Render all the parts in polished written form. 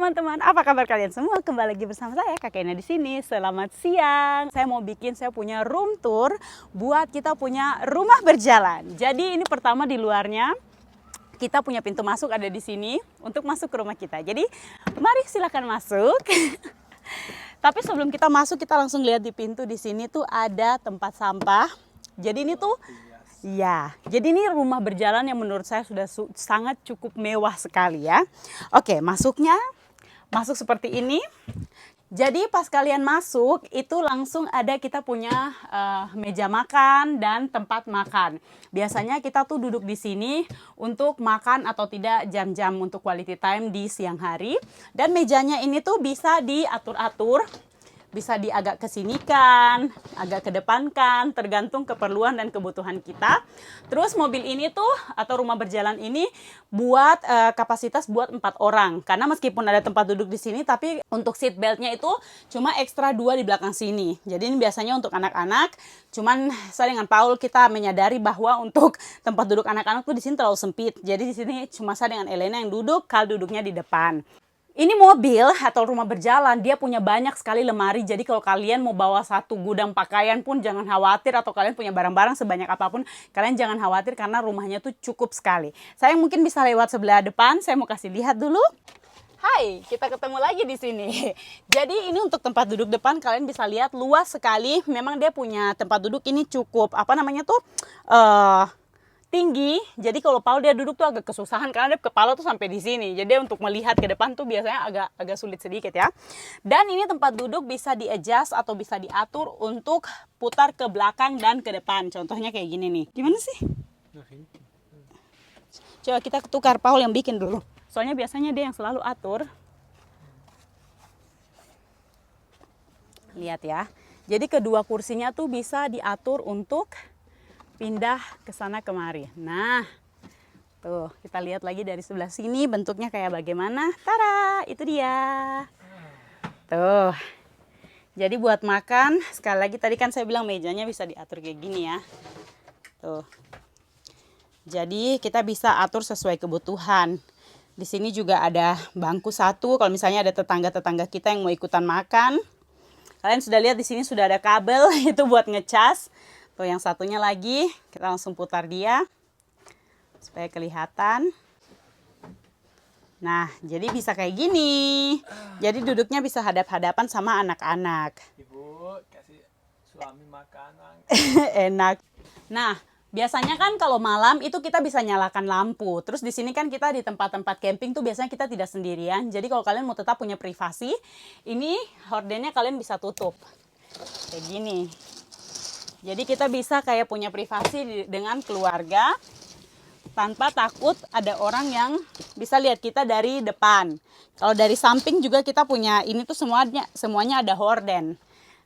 teman-teman, apa kabar kalian semua? Kembali lagi bersama saya, Kak Ena di sini. Selamat siang. Saya punya room tour buat kita punya rumah berjalan. Jadi ini pertama di luarnya kita punya pintu masuk ada di sini untuk masuk ke rumah kita. Jadi mari silakan masuk. Tapi sebelum kita masuk kita langsung lihat di pintu di sini tuh ada tempat sampah. Jadi ini tuh ya, jadi ini rumah berjalan yang menurut saya sudah sangat cukup mewah sekali ya. Oke, masuk seperti ini. Jadi pas kalian masuk itu langsung ada kita punya meja makan dan tempat makan. Biasanya kita tuh duduk di sini untuk makan atau tidak jam-jam untuk quality time di siang hari. Dan mejanya ini tuh bisa diatur-atur. Bisa agak kesinikan, agak kedepankan, tergantung keperluan dan kebutuhan kita. Terus mobil ini tuh atau rumah berjalan ini buat kapasitas buat 4 orang. Karena meskipun ada tempat duduk di sini, tapi untuk seat beltnya itu cuma ekstra 2 di belakang sini. Jadi ini biasanya untuk anak-anak. Cuman saya dengan Paul kita menyadari bahwa untuk tempat duduk anak-anak tuh di sini terlalu sempit. Jadi di sini cuma saya dengan Elena yang duduk, Kal duduknya di depan. Ini mobil atau rumah berjalan, dia punya banyak sekali lemari. Jadi kalau kalian mau bawa satu gudang pakaian pun jangan khawatir. Atau kalian punya barang-barang sebanyak apapun, kalian jangan khawatir karena rumahnya tuh cukup sekali. Saya mungkin bisa lewat sebelah depan, saya mau kasih lihat dulu. Hai, kita ketemu lagi di sini. Jadi ini untuk tempat duduk depan, kalian bisa lihat luas sekali. Memang dia punya tempat duduk ini cukup, tinggi. Jadi kalau Paul dia duduk tuh agak kesusahan karena dia kepala tuh sampai di sini. Jadi untuk melihat ke depan tuh biasanya agak sulit sedikit ya. Dan ini tempat duduk bisa di-adjust atau bisa diatur untuk putar ke belakang dan ke depan. Contohnya kayak gini nih. Gimana sih? Coba kita tukar, Paul yang bikin dulu. Soalnya biasanya dia yang selalu atur. Lihat ya. Jadi kedua kursinya tuh bisa diatur untuk pindah ke sana kemari. Nah, tuh kita lihat lagi dari sebelah sini bentuknya kayak bagaimana. Tada, itu dia. Tuh. Jadi buat makan, sekali lagi tadi kan saya bilang mejanya bisa diatur kayak gini ya. Tuh. Jadi kita bisa atur sesuai kebutuhan. Di sini juga ada bangku satu. Kalau misalnya ada tetangga-tetangga kita yang mau ikutan makan. Kalian sudah lihat di sini sudah ada kabel itu buat ngecas. Tuh yang satunya lagi, kita langsung putar dia supaya kelihatan. Nah, jadi bisa kayak gini. Jadi duduknya bisa hadap-hadapan sama anak-anak. Ibu, kasih suami makanan. Enak. Nah, biasanya kan kalau malam itu kita bisa nyalakan lampu. Terus di sini kan kita di tempat-tempat camping tuh biasanya kita tidak sendirian. Jadi kalau kalian mau tetap punya privasi, ini hordennya kalian bisa tutup. Kayak gini. Jadi kita bisa kayak punya privasi dengan keluarga tanpa takut ada orang yang bisa lihat kita dari depan. Kalau dari samping juga kita punya ini tuh semuanya ada horden.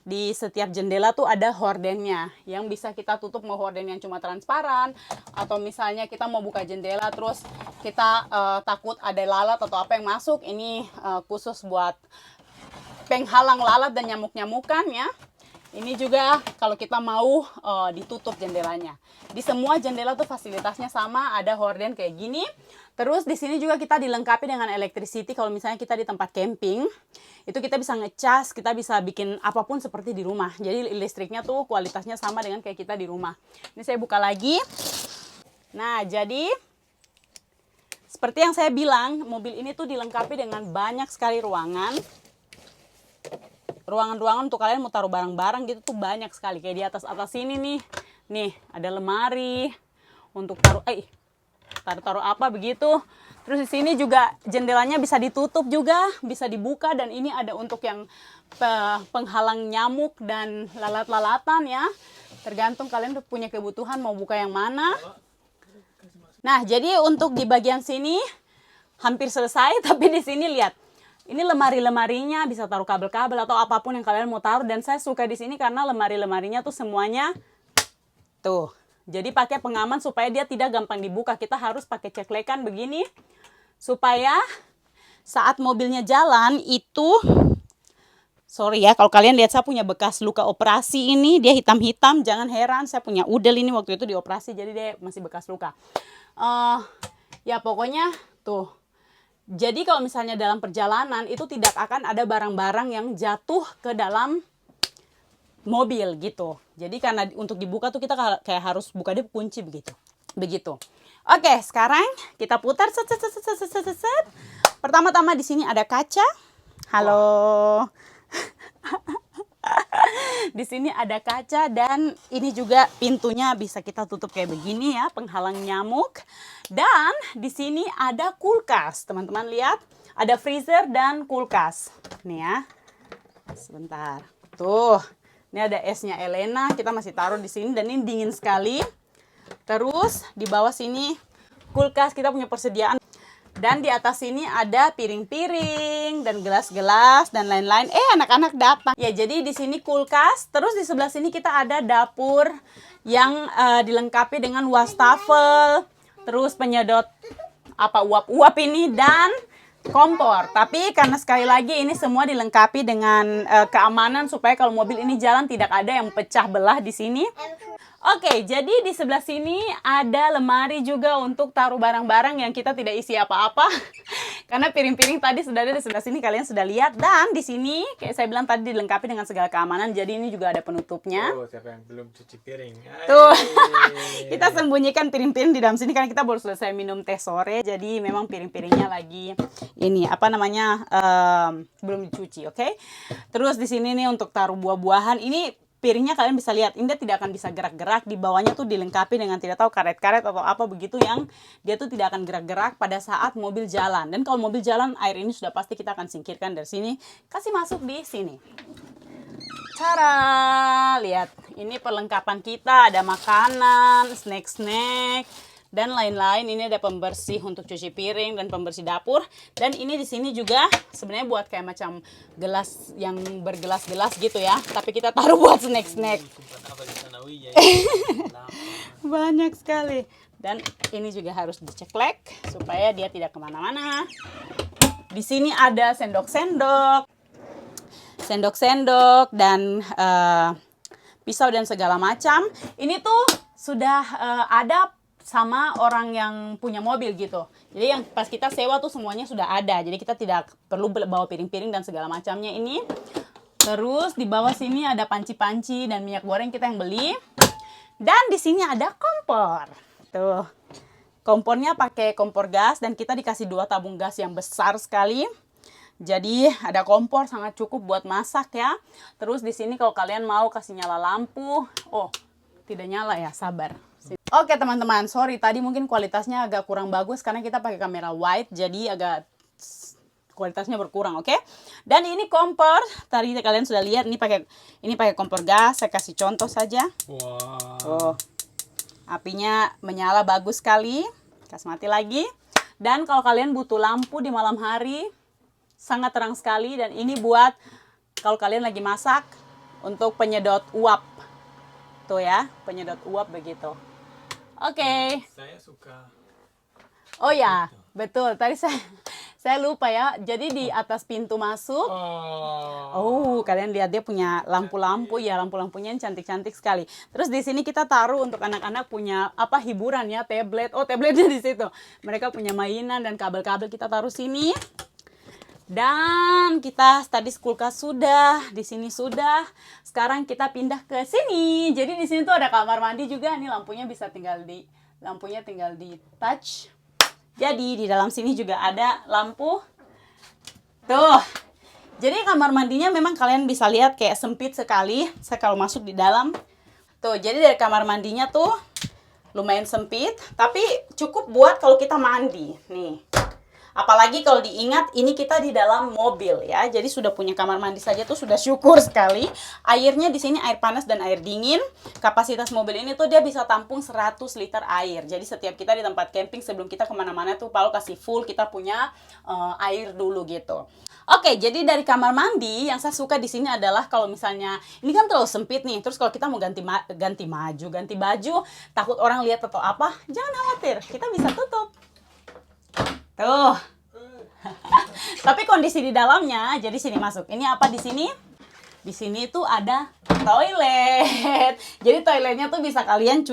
Di setiap jendela tuh ada hordennya yang bisa kita tutup, mau horden yang cuma transparan atau misalnya kita mau buka jendela terus kita takut ada lalat atau apa yang masuk. Ini khusus buat penghalang lalat dan nyamuk-nyamukan ya. Ini juga kalau kita mau ditutup jendelanya. Di semua jendela tuh fasilitasnya sama, ada horden kayak gini. Terus di sini juga kita dilengkapi dengan electricity. Kalau misalnya kita di tempat camping, itu kita bisa ngecas, kita bisa bikin apapun seperti di rumah. Jadi listriknya tuh kualitasnya sama dengan kayak kita di rumah. Ini saya buka lagi. Nah, jadi seperti yang saya bilang, mobil ini tuh dilengkapi dengan banyak sekali ruangan. Ruangan-ruangan untuk kalian mau taruh barang-barang gitu tuh banyak sekali. Kayak di atas-atas sini nih. Nih, ada lemari untuk taruh apa begitu. Terus di sini juga jendelanya bisa ditutup juga, bisa dibuka dan ini ada untuk yang penghalang nyamuk dan lalat-lalatan ya. Tergantung kalian punya kebutuhan mau buka yang mana. Nah, jadi untuk di bagian sini hampir selesai, tapi di sini lihat. Ini lemari-lemarinya bisa taruh kabel-kabel atau apapun yang kalian mau taruh. Dan saya suka di sini karena lemari-lemarinya tuh semuanya tuh. Jadi pakai pengaman supaya dia tidak gampang dibuka. Kita harus pakai ceklekan begini supaya saat mobilnya jalan itu, sorry ya kalau kalian lihat saya punya bekas luka operasi ini, dia hitam-hitam. Jangan heran, saya punya udel ini waktu itu dioperasi jadi dia masih bekas luka. Ya pokoknya tuh. Jadi kalau misalnya dalam perjalanan itu tidak akan ada barang-barang yang jatuh ke dalam mobil gitu. Jadi karena untuk dibuka tuh kita kayak harus buka dia kunci begitu. Begitu. Oke, sekarang kita putar set. Pertama-tama di sini ada kaca. Halo. Di sini ada kaca dan ini juga pintunya bisa kita tutup kayak begini ya, penghalang nyamuk. Dan di sini ada kulkas. Teman-teman lihat, ada freezer dan kulkas. Nih ya. Sebentar. Tuh. Ini ada esnya Elena, kita masih taruh di sini dan ini dingin sekali. Terus di bawah sini kulkas kita punya persediaan. Dan di atas sini ada piring-piring dan gelas-gelas dan lain-lain. Anak-anak datang. Ya, jadi di sini kulkas. Terus di sebelah sini kita ada dapur yang dilengkapi dengan wastafel. Terus penyedot uap-uap ini dan kompor. Tapi karena sekali lagi ini semua dilengkapi dengan keamanan supaya kalau mobil ini jalan tidak ada yang pecah belah di sini. Oke, jadi di sebelah sini ada lemari juga untuk taruh barang-barang yang kita tidak isi apa-apa. Karena piring-piring tadi sudah ada di sebelah sini, kalian sudah lihat. Dan di sini, kayak saya bilang tadi dilengkapi dengan segala keamanan. Jadi ini juga ada penutupnya. Oh, siapa yang belum cuci piring? Tuh, kita sembunyikan piring-piring di dalam sini karena kita baru selesai minum teh sore. Jadi memang piring-piringnya lagi ini belum dicuci, oke? Terus di sini nih untuk taruh buah-buahan. Ini piringnya kalian bisa lihat, ini dia tidak akan bisa gerak-gerak. Di bawahnya tuh dilengkapi dengan tidak tahu karet-karet atau apa begitu yang dia tuh tidak akan gerak-gerak pada saat mobil jalan. Dan kalau mobil jalan, air ini sudah pasti kita akan singkirkan dari sini, kasih masuk di sini. Cara lihat, ini perlengkapan kita, ada makanan, snack-snack dan lain-lain. Ini ada pembersih untuk cuci piring dan pembersih dapur. Dan ini di sini juga sebenarnya buat kayak macam gelas yang bergelas-gelas gitu ya. Tapi kita taruh buat snack-snack. Banyak sekali. Dan ini juga harus diceklek supaya dia tidak kemana-mana. Di sini ada sendok-sendok dan pisau dan segala macam. Ini tuh sudah ada sama orang yang punya mobil gitu. Jadi yang pas kita sewa tuh semuanya sudah ada. Jadi kita tidak perlu bawa piring-piring dan segala macamnya ini. Terus di bawah sini ada panci-panci dan minyak goreng kita yang beli. Dan di sini ada kompor. Tuh. Kompornya pakai kompor gas dan kita dikasih 2 tabung gas yang besar sekali. Jadi ada kompor sangat cukup buat masak ya. Terus di sini kalau kalian mau kasih nyala lampu. Oh, tidak nyala ya, sabar. Oke teman-teman, sorry tadi mungkin kualitasnya agak kurang bagus karena kita pakai kamera wide, jadi agak kualitasnya berkurang, oke? Dan ini kompor, tadi kalian sudah lihat ini pakai kompor gas. Saya kasih contoh saja. Wow. Oh, apinya menyala bagus sekali. Kasih mati lagi. Dan kalau kalian butuh lampu di malam hari, sangat terang sekali. Dan ini buat kalau kalian lagi masak untuk penyedot uap. Tuh ya, penyedot uap begitu. Oke. Saya suka. Oh ya, betul. Tadi saya lupa ya. Jadi di atas pintu masuk. Oh, kalian lihat dia punya lampu-lampu ya, lampu-lampunya yang cantik-cantik sekali. Terus di sini kita taruh untuk anak-anak punya hiburan ya, tablet. Oh, tabletnya di situ. Mereka punya mainan dan kabel-kabel kita taruh sini. Dan kita tadi kulkas sudah, di sini sudah. Sekarang kita pindah ke sini. Jadi di sini tuh ada kamar mandi juga. Nih lampunya tinggal di touch. Jadi di dalam sini juga ada lampu. Tuh. Jadi kamar mandinya memang kalian bisa lihat kayak sempit sekali. Saya kalau masuk di dalam. Tuh, jadi dari kamar mandinya tuh lumayan sempit, tapi cukup buat kalau kita mandi. Nih. Apalagi kalau diingat ini kita di dalam mobil ya. Jadi sudah punya kamar mandi saja tuh sudah syukur sekali. Airnya di sini air panas dan air dingin. Kapasitas mobil ini tuh dia bisa tampung 100 liter air. Jadi setiap kita di tempat camping sebelum kita kemana-mana tuh Paul kasih full kita punya air dulu gitu. Oke, jadi dari kamar mandi yang saya suka di sini adalah kalau misalnya ini kan terlalu sempit nih. Terus kalau kita mau ganti baju, takut orang lihat atau apa, jangan khawatir, kita bisa tutup. Tuh. Tapi kondisi di dalamnya, jadi sini masuk. Ini apa di sini? Di sini tuh ada toilet. Jadi toiletnya tuh bisa kalian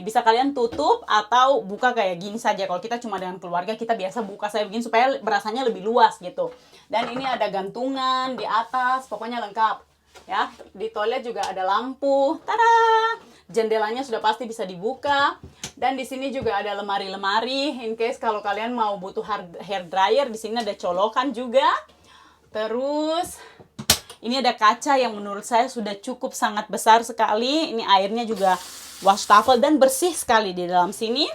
bisa kalian tutup atau buka kayak gini saja. Kalau kita cuma dengan keluarga, kita biasa buka saya begini supaya berasanya lebih luas gitu. Dan ini ada gantungan di atas, pokoknya lengkap. Ya, di toilet juga ada lampu. Tada! Jendelanya sudah pasti bisa dibuka. Dan di sini juga ada lemari-lemari in case kalau kalian mau butuh hair dryer, di sini ada colokan juga. Terus ini ada kaca yang menurut saya sudah cukup sangat besar sekali. Ini airnya juga wastafel dan bersih sekali di dalam sini.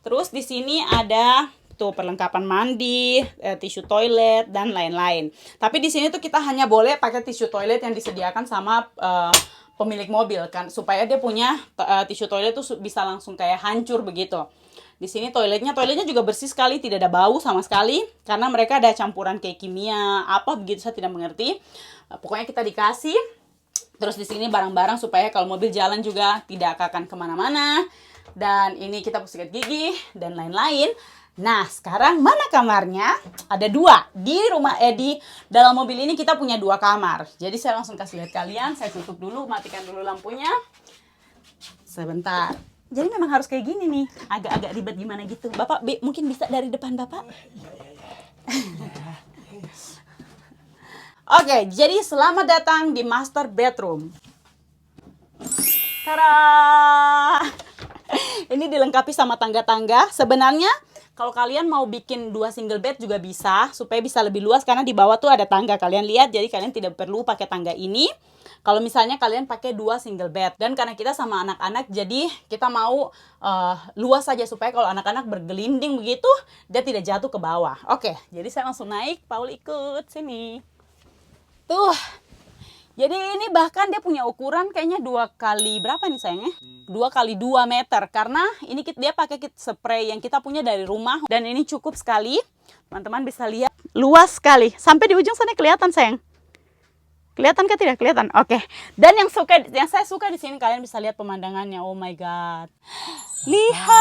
Terus di sini ada tuh perlengkapan mandi, tisu toilet dan lain-lain. Tapi di sini tuh kita hanya boleh pakai tisu toilet yang disediakan sama pemilik mobil kan, supaya dia punya tisu toilet tuh bisa langsung kayak hancur begitu. Di sini toiletnya juga bersih sekali, tidak ada bau sama sekali karena mereka ada campuran kayak kimia apa begitu, saya tidak mengerti. Pokoknya kita dikasih. Terus di sini barang-barang supaya kalau mobil jalan juga tidak akan kemana-mana. Dan ini kita sikat gigi dan lain-lain. Nah, sekarang mana kamarnya? Ada 2. Di dalam mobil ini kita punya 2 kamar. Jadi saya langsung kasih lihat kalian. Saya tutup dulu, matikan dulu lampunya. Sebentar. Jadi memang harus kayak gini nih. Agak-agak ribet gimana gitu. Bapak, mungkin bisa dari depan Bapak? Oke, jadi selamat datang di master bedroom. Tada! Ini dilengkapi sama tangga-tangga. Sebenarnya kalau kalian mau bikin 2 single bed juga bisa, supaya bisa lebih luas karena di bawah tuh ada tangga. Kalian lihat, jadi kalian tidak perlu pakai tangga ini. Kalau misalnya kalian pakai 2 single bed. Dan karena kita sama anak-anak, jadi kita mau luas saja supaya kalau anak-anak bergelinding begitu, dia tidak jatuh ke bawah. Oke, jadi saya langsung naik. Paul ikut sini. Tuh. Jadi ini bahkan dia punya ukuran kayaknya 2 kali berapa nih sayangnya? 2 kali 2 meter. Karena ini dia pakai kit spray yang kita punya dari rumah. Dan ini cukup sekali. Teman-teman bisa lihat. Luas sekali. Sampai di ujung sana kelihatan sayang. Kelihatan kah tidak? Kelihatan. Oke. Dan yang saya suka di sini kalian bisa lihat pemandangannya. Oh my god. Lihat.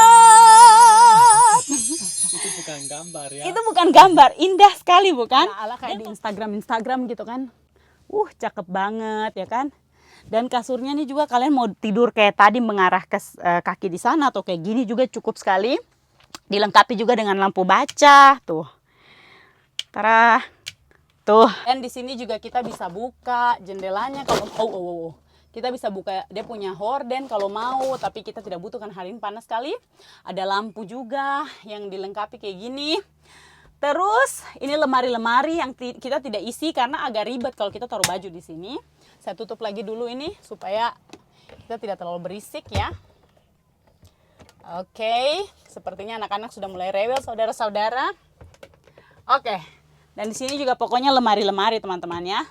Itu bukan gambar ya. Itu bukan gambar. Indah sekali bukan? Ala kayak di Instagram gitu kan. Cakep banget ya kan. Dan kasurnya nih juga kalian mau tidur kayak tadi mengarah ke kaki di sana atau kayak gini juga cukup sekali. Dilengkapi juga dengan lampu baca tuh. Tara. Tuh. Dan di sini juga kita bisa buka jendelanya kalau kita bisa buka, dia punya horden kalau mau, tapi kita tidak butuh kan hari ini panas sekali. Ada lampu juga yang dilengkapi kayak gini. Terus ini lemari-lemari yang kita tidak isi karena agak ribet kalau kita taruh baju di sini. Saya tutup lagi dulu ini supaya kita tidak terlalu berisik ya. Oke, sepertinya anak-anak sudah mulai rewel saudara-saudara. Oke, dan di sini juga pokoknya lemari-lemari teman-teman ya.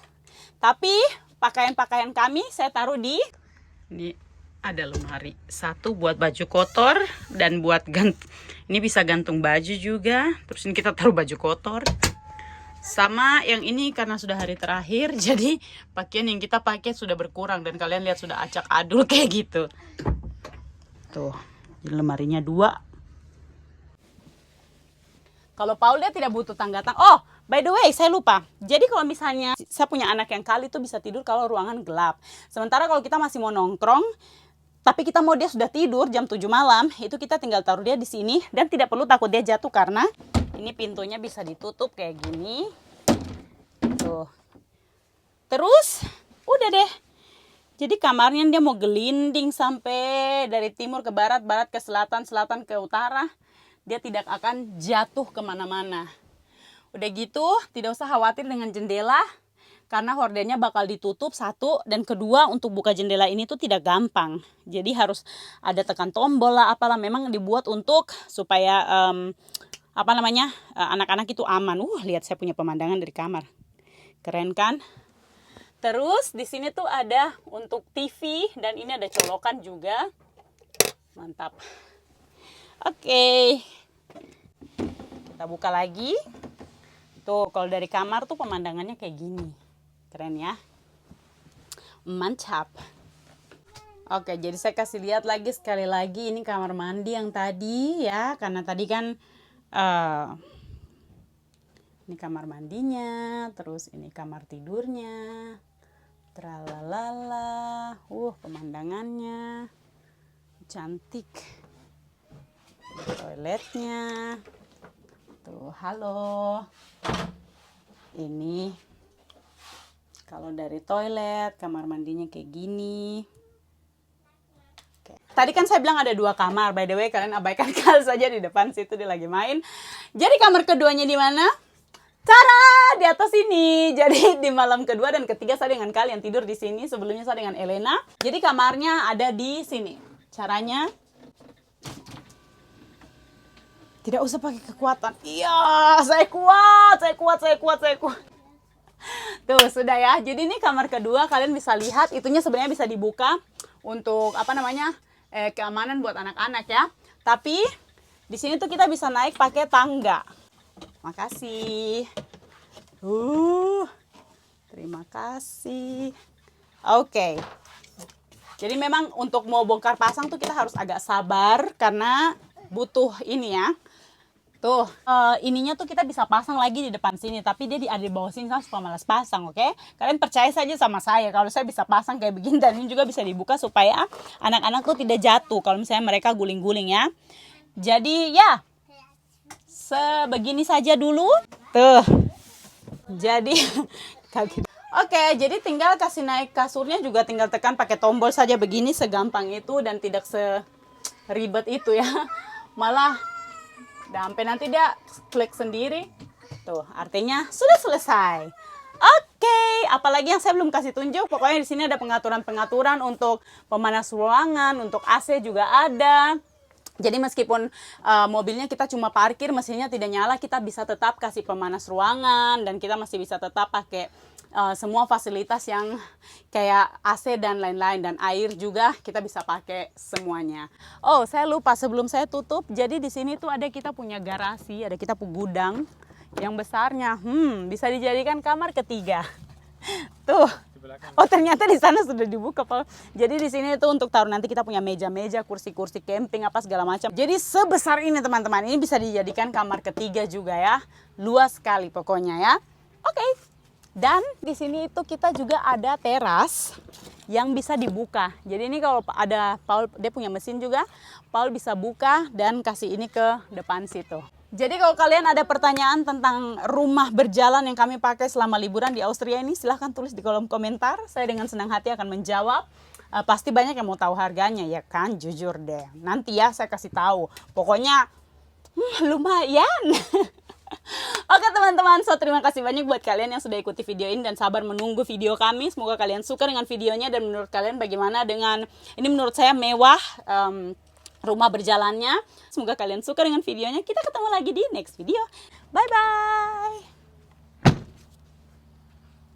Tapi pakaian-pakaian kami saya taruh di ini. Ada lemari satu buat baju kotor dan buat ini bisa gantung baju juga. Terus ini kita taruh baju kotor. Sama yang ini karena sudah hari terakhir, jadi pakaian yang kita pakai sudah berkurang dan kalian lihat sudah acak adul kayak gitu. Tuh, lemarinya 2. Kalau Paul dia tidak butuh tangga-tangga. Oh, by the way, saya lupa. Jadi kalau misalnya saya punya anak yang kali itu bisa tidur kalau ruangan gelap. Sementara kalau kita masih mau nongkrong, tapi kita mau dia sudah tidur jam 7 malam, itu kita tinggal taruh dia di sini dan tidak perlu takut dia jatuh karena ini pintunya bisa ditutup kayak gini. Tuh. Terus udah deh. Jadi kamarnya dia mau gelinding sampai dari timur ke barat, barat ke selatan, selatan ke utara. Dia tidak akan jatuh kemana-mana. Udah gitu, tidak usah khawatir dengan jendela. Karena hordennya bakal ditutup 1, dan kedua untuk buka jendela ini tuh tidak gampang. Jadi harus ada tekan tombol lah apalah, memang dibuat untuk supaya anak-anak itu aman. Lihat saya punya pemandangan dari kamar. Keren kan? Terus di sini tuh ada untuk TV dan ini ada colokan juga. Mantap. Oke. Kita buka lagi. Tuh kalau dari kamar tuh pemandangannya kayak gini. Keren ya. Mantap. Oke, jadi saya kasih lihat lagi sekali lagi ini kamar mandi yang tadi ya, karena tadi kan ini kamar mandinya, terus ini kamar tidurnya. Tralalala. Pemandangannya cantik. Toiletnya. Tuh, halo. Ini kalau dari toilet, kamar mandinya kayak gini. Oke. Tadi kan saya bilang ada 2 kamar. By the way, kalian abaikan Kal saja di depan situ dia lagi main. Jadi kamar keduanya di mana? Tara, di atas ini. Jadi di malam kedua dan ketiga saya dengan kalian tidur di sini. Sebelumnya saya dengan Elena. Jadi kamarnya ada di sini. Caranya tidak usah pakai kekuatan. Iya, saya kuat. Tuh, sudah ya. Jadi ini kamar kedua, kalian bisa lihat itunya sebenarnya bisa dibuka untuk keamanan buat anak-anak ya. Tapi di sini tuh kita bisa naik pakai tangga. Makasih. Terima kasih. Oke. Jadi memang untuk mau bongkar pasang tuh kita harus agak sabar karena butuh ini ya. Tuh, ininya tuh kita bisa pasang lagi di depan sini, tapi dia ada di bawah sini, saya suka malas pasang, oke? Kalian percaya saja sama saya, kalau saya bisa pasang kayak begini, dan ini juga bisa dibuka supaya anak-anak tuh tidak jatuh kalau misalnya mereka guling-guling ya. Jadi ya, sebegini saja dulu. Tuh, jadi oke, jadi tinggal kasih naik kasurnya juga tinggal tekan pakai tombol saja begini, segampang itu dan tidak seribet itu ya. Malah sampai nanti dia klik sendiri. Tuh, artinya sudah selesai. Oke, apalagi yang saya belum kasih tunjuk. Pokoknya di sini ada pengaturan-pengaturan untuk pemanas ruangan, untuk AC juga ada. Jadi meskipun mobilnya kita cuma parkir, mesinnya tidak nyala, kita bisa tetap kasih pemanas ruangan dan kita masih bisa tetap pakai semua fasilitas yang kayak AC dan lain-lain, dan air juga kita bisa pakai semuanya. Oh, saya lupa sebelum saya tutup. Jadi di sini tuh ada kita punya garasi, ada kita punya gudang yang besarnya. Bisa dijadikan kamar ketiga. Tuh. Oh, ternyata di sana sudah dibuka, Pak. Jadi di sini tuh untuk taruh nanti kita punya meja-meja, kursi-kursi camping apa segala macam. Jadi sebesar ini teman-teman. Ini bisa dijadikan kamar ketiga juga ya. Luas sekali pokoknya ya. Oke. Dan di sini itu kita juga ada teras yang bisa dibuka. Jadi ini kalau ada Paul, dia punya mesin juga, Paul bisa buka dan kasih ini ke depan situ. Jadi kalau kalian ada pertanyaan tentang rumah berjalan yang kami pakai selama liburan di Austria ini, silahkan tulis di kolom komentar. Saya dengan senang hati akan menjawab. Pasti banyak yang mau tahu harganya ya kan, jujur deh. Nanti ya saya kasih tahu. Pokoknya lumayan. Oke teman-teman, so terima kasih banyak buat kalian yang sudah ikuti video ini dan sabar menunggu video kami. Semoga kalian suka dengan videonya dan menurut kalian bagaimana dengan ini, menurut saya mewah rumah berjalannya. Semoga kalian suka dengan videonya. Kita ketemu lagi di next video. Bye bye.